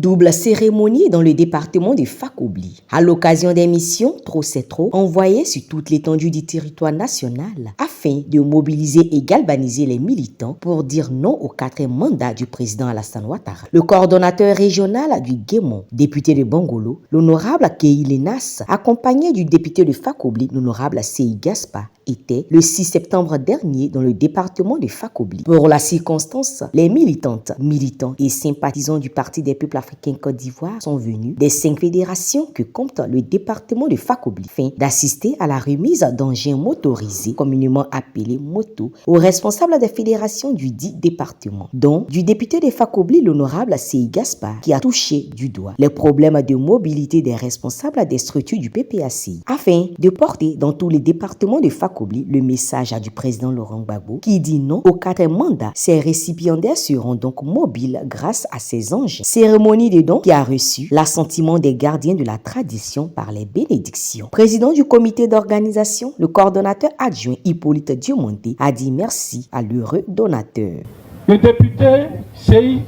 Double cérémonie dans le département de Fakobli. À l'occasion des missions Trop c'est trop, envoyées sur toute l'étendue du territoire national, afin de mobiliser et galvaniser les militants pour dire non au 4e mandat du président Alassane Ouattara. Le coordonnateur régional du Guémon, député de Bangolo, l'honorable Keilenas, accompagné du député de Fakobli, l'honorable Sei Gaspa, était le 6 septembre dernier dans le département de Fakobli. Pour la circonstance, les militantes, militants et sympathisants du Parti des peuples africains Côte d'Ivoire sont venus des 5 fédérations que compte le département de Fakobli, afin d'assister à la remise d'engins motorisés, communément appelés motos, aux responsables des fédérations du dit département, dont du député de Fakobli, l'honorable Sei Gaspard, qui a touché du doigt les problèmes de mobilité des responsables des structures du PPACI, afin de porter dans tous les départements de Fakobli le message du président Laurent Gbagbo qui dit non au 4e mandat. Ces récipiendaires seront donc mobiles grâce à ces anges. Cérémonie de don qui a reçu l'assentiment des gardiens de la tradition par les bénédictions. Président du comité d'organisation, le coordonnateur adjoint Hippolyte Diomandé a dit merci à l'heureux donateur. Le député Sei,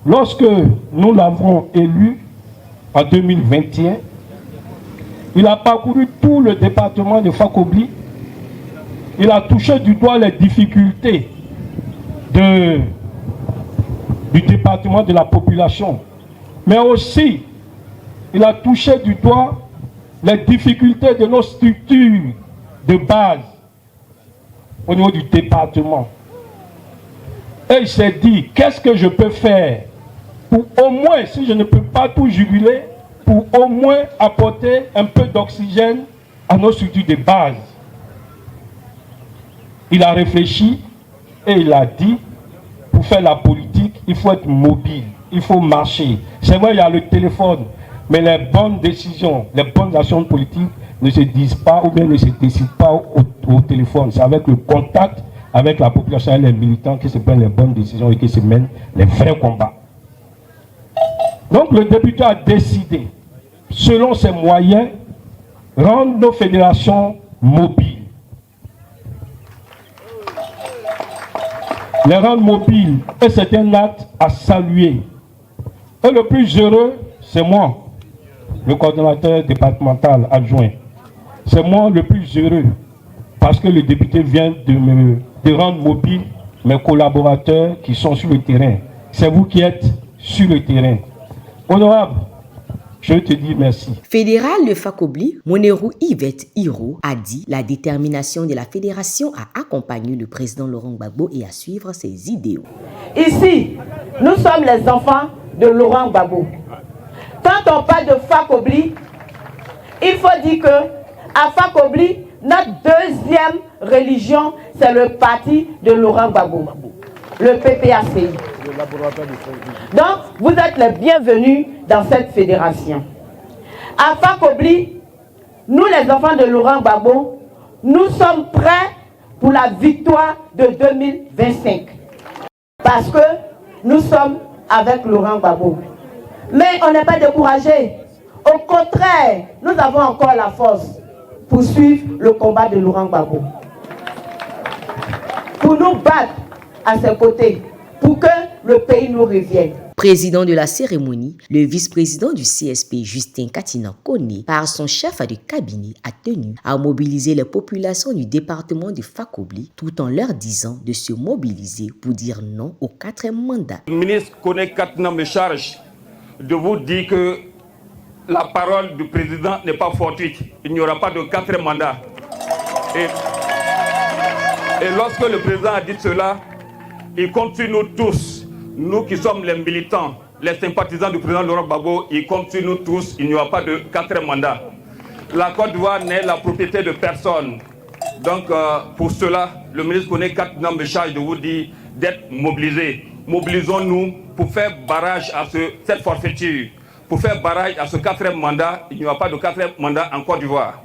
lorsque nous l'avons élu en 2021, il a parcouru tout le département de Fakobli. Il a touché du doigt les difficultés du département, de la population. Mais aussi, il a touché du doigt les difficultés de nos structures de base au niveau du département. Et il s'est dit, qu'est-ce que je peux faire pour au moins, si je ne peux pas tout juguler, pour au moins apporter un peu d'oxygène à nos structures de base. Il a réfléchi et il a dit, pour faire la politique, il faut être mobile, il faut marcher. C'est vrai, il y a le téléphone, mais les bonnes décisions, les bonnes actions politiques ne se disent pas ou bien ne se décident pas au téléphone. C'est avec le contact avec la population et les militants qui se prennent les bonnes décisions et qui se mènent les vrais combats. Donc le député a décidé, selon ses moyens, rendre nos fédérations mobiles. Les rendre mobiles, et c'est un acte à saluer. Et le plus heureux, c'est moi, le coordonnateur départemental adjoint. C'est moi le plus heureux, parce que le député vient de rendre mobiles mes collaborateurs qui sont sur le terrain. C'est vous qui êtes sur le terrain. Honorable, je te dis merci. Fédéral de Fakobli, Monero Yvette Hiro a dit la détermination de la fédération à accompagner le président Laurent Gbagbo et à suivre ses idéaux. Ici, nous sommes les enfants de Laurent Gbagbo. Quand on parle de Fakobli, il faut dire que à Fakobli, notre deuxième religion, c'est le parti de Laurent Gbagbo, le PPACI. Donc, vous êtes les bienvenus dans cette fédération. À Fakobli, nous les enfants de Laurent Gbagbo, nous sommes prêts pour la victoire de 2025. Parce que nous sommes avec Laurent Gbagbo. Mais on n'est pas découragés. Au contraire, nous avons encore la force pour suivre le combat de Laurent Gbagbo. Pour nous battre à ses côtés, pour que le pays nous revienne. Président de la cérémonie, le vice-président du CSP Justin Katina Kone, par son chef de cabinet, a tenu à mobiliser les populations du département de Fakobli tout en leur disant de se mobiliser pour dire non au 4e mandat. Le ministre Kone Katina me charge de vous dire que la parole du président n'est pas fortuite. Il n'y aura pas de 4e mandat. Et lorsque le président a dit cela, il compte sur nous tous, nous qui sommes les militants, les sympathisants du président Laurent Gbagbo, il compte sur nous tous, il n'y aura pas de 4e mandat. La Côte d'Ivoire n'est la propriété de personne. Donc pour cela, le ministre Kone Katina me charge de vous dire d'être mobilisés. Mobilisons-nous pour faire barrage à cette forfaiture. Pour faire barrage à ce 4e mandat, il n'y aura pas de 4e mandat en Côte d'Ivoire.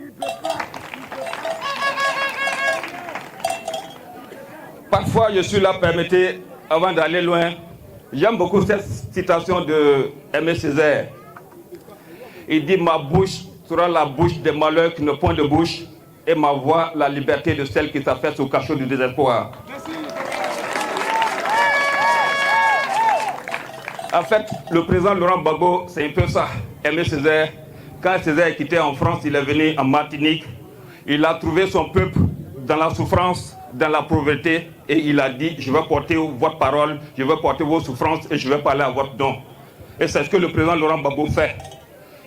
Parfois, je suis là, permettez, avant d'aller loin, j'aime beaucoup cette citation de Aimé Césaire. Il dit, ma bouche sera la bouche des malheurs qui ne point de bouche, et ma voix la liberté de celle qui s'affaisse au cachot du désespoir. En fait, le président Laurent Gbagbo, c'est un peu ça. Aimé Césaire. Quand Césaire est quitté en France, il est venu en Martinique. Il a trouvé son peuple dans la souffrance, dans la pauvreté, et il a dit, je vais porter votre parole, je vais porter vos souffrances et je vais parler à votre nom. Et c'est ce que le président Laurent Gbagbo fait.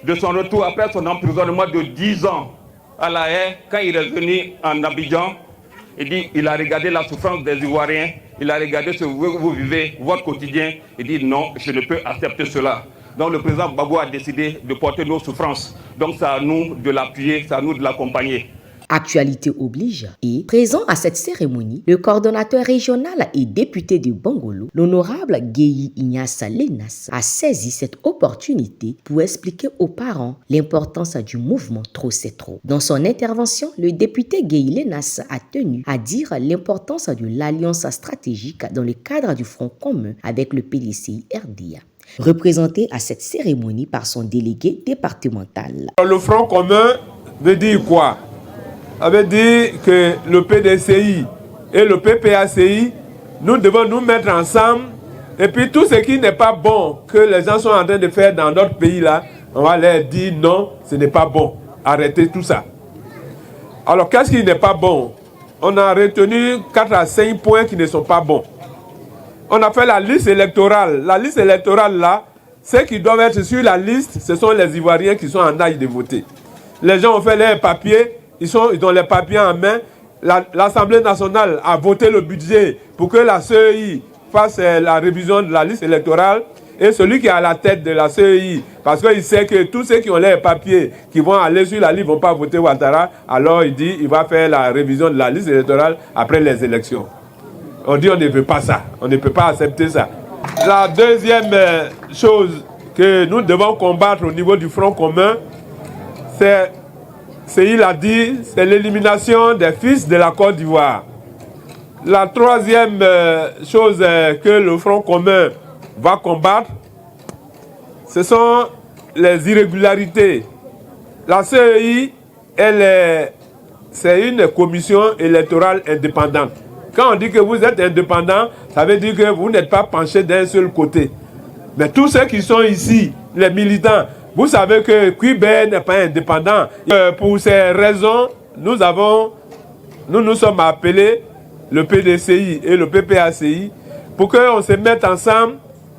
De son retour, après son emprisonnement de 10 ans à La Haye, quand il est venu en Abidjan, il a regardé la souffrance des Ivoiriens, il a regardé ce que vous vivez, votre quotidien, il dit non, je ne peux accepter cela. Donc le président Gbagbo a décidé de porter nos souffrances. Donc c'est à nous de l'appuyer, c'est à nous de l'accompagner. Actualité oblige. Et présent à cette cérémonie, le coordonnateur régional et député de Bangolo, l'honorable Guéhi Ignace Lenas, a saisi cette opportunité pour expliquer aux parents l'importance du mouvement Trop c'est trop. Dans son intervention, le député Guéhi Lenas a tenu à dire l'importance de l'alliance stratégique dans le cadre du front commun avec le PDCI RDA. Représenté à cette cérémonie par son délégué départemental. Le front commun veut dire quoi? Ça veut dire que le PDCI et le PPACI, nous devons nous mettre ensemble. Et puis tout ce qui n'est pas bon, que les gens sont en train de faire dans d'autres pays là, on va leur dire non, ce n'est pas bon. Arrêtez tout ça. Alors qu'est-ce qui n'est pas bon? On a retenu 4 à 5 points qui ne sont pas bons. On a fait la liste électorale. La liste électorale là, ceux qui doivent être sur la liste, ce sont les Ivoiriens qui sont en âge de voter. Les gens ont fait leurs papiers. Ils ont les papiers en main. L'Assemblée nationale a voté le budget pour que la CEI fasse la révision de la liste électorale. Et celui qui est à la tête de la CEI, parce qu'il sait que tous ceux qui ont les papiers, qui vont aller sur la liste, ne vont pas voter Ouattara, alors il dit qu'il va faire la révision de la liste électorale après les élections. On dit on ne veut pas ça. On ne peut pas accepter ça. La deuxième chose que nous devons combattre au niveau du Front commun, il a dit, c'est l'élimination des fils de la Côte d'Ivoire. La troisième chose que le Front commun va combattre, ce sont les irrégularités. La CEI, c'est une commission électorale indépendante. Quand on dit que vous êtes indépendant, ça veut dire que vous n'êtes pas penché d'un seul côté. Mais tous ceux qui sont ici, les militants, vous savez que Quibert n'est pas indépendant. Pour ces raisons, nous nous sommes appelés, le PDCI et le PPACI, pour qu'on se mette ensemble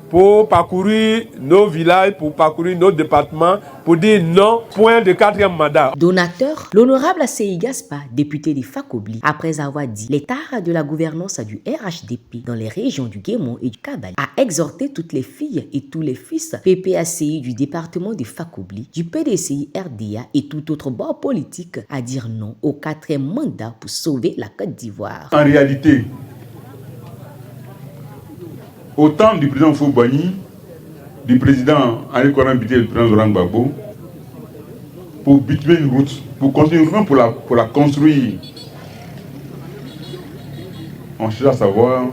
pour parcourir nos villages, pour parcourir nos départements, pour dire non, point de 4e mandat. Donateur, l'honorable Asseyi Gaspa, député de Fakobli, après avoir dit l'état de la gouvernance du RHDP dans les régions du Guémon et du Kabali, a exhorté toutes les filles et tous les fils PPACI du département de Fakobli, du PDCI RDA et tout autre bord politique à dire non au 4e mandat pour sauver la Côte d'Ivoire. En réalité, au temps du président Foubani, du président Henri Konan Biteye et du président Laurent Gbagbo, pour bitumer une route, pour continuer une route, pour la construire, on cherche à savoir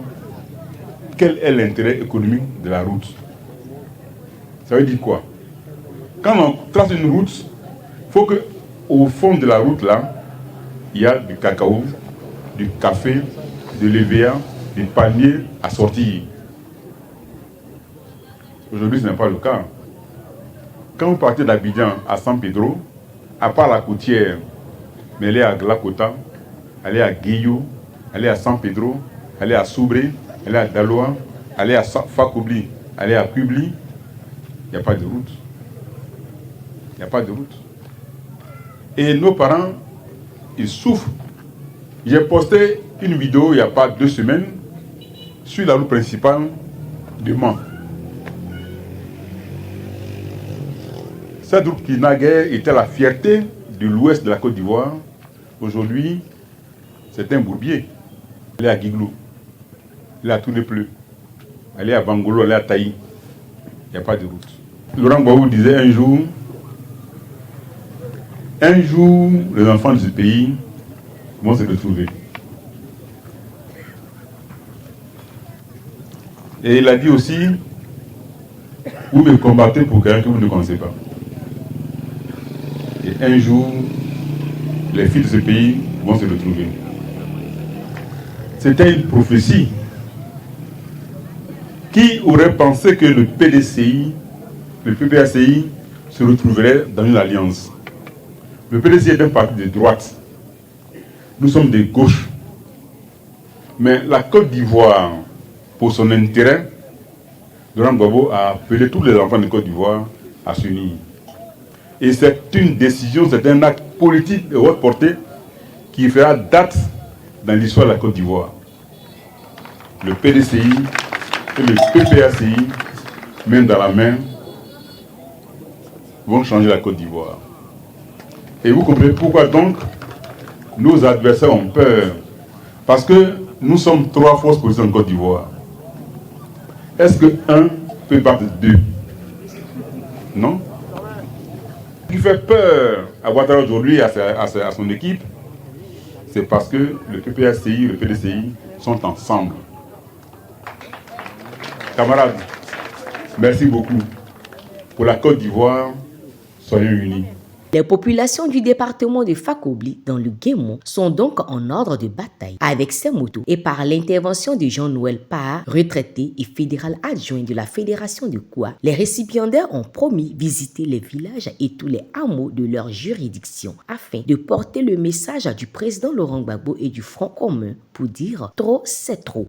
quel est l'intérêt économique de la route. Ça veut dire quoi? Quand on trace une route, il faut qu'au fond de la route, là, il y a du cacao, du café, de l'EVA, des palmiers à sortir. Aujourd'hui, ce n'est pas le cas. Quand vous partez d'Abidjan à San Pedro, à part la côtière, mais allez à Glakota, allez à Guéyo, allez à San Pedro, allez à Soubré, allez à Daloa, allez à Fakobli, allez à Kubli, il n'y a pas de route. Il n'y a pas de route. Et nos parents, ils souffrent. J'ai posté une vidéo il n'y a pas 2 semaines sur la route principale de Mans. Cette route qui naguère était la fierté de l'ouest de la Côte d'Ivoire. Aujourd'hui, c'est un bourbier. Elle est à Guiglou, elle est à Tounepleu, elle est à Bangolo, elle est à Taï. Il n'y a pas de route. Laurent Gbagbo disait un jour, les enfants de ce pays vont se retrouver. Et il a dit aussi, vous me combattez pour quelqu'un que vous ne connaissez pas. Et un jour, les filles de ce pays vont se retrouver. C'était une prophétie Qui aurait pensé que le PDCI, le PPACI se retrouverait dans une alliance? Le PDCI est un parti de droite. Nous sommes de gauche. Mais la Côte d'Ivoire, pour son intérêt, Laurent Gbagbo a appelé tous les enfants de Côte d'Ivoire à s'unir. Et c'est une décision, c'est un acte politique de haute portée qui fera date dans l'histoire de la Côte d'Ivoire. Le PDCI et le PPACI, main dans la main, vont changer la Côte d'Ivoire. Et vous comprenez pourquoi donc nos adversaires ont peur. Parce que nous sommes 3 forces politiques en Côte d'Ivoire. Est-ce que 1 peut battre 2? Non. Ce qui fait peur à Ouattara aujourd'hui, à son équipe, c'est parce que le PPACI et le PDCI sont ensemble. Camarades, merci beaucoup. Pour la Côte d'Ivoire, soyons unis. Les populations du département de Fakobli dans le Guémon sont donc en ordre de bataille avec ces motos et par l'intervention de Jean-Noël Paar, retraité et fédéral adjoint de la Fédération de Koua, les récipiendaires ont promis visiter les villages et tous les hameaux de leur juridiction afin de porter le message du président Laurent Gbagbo et du Front commun pour dire trop c'est trop.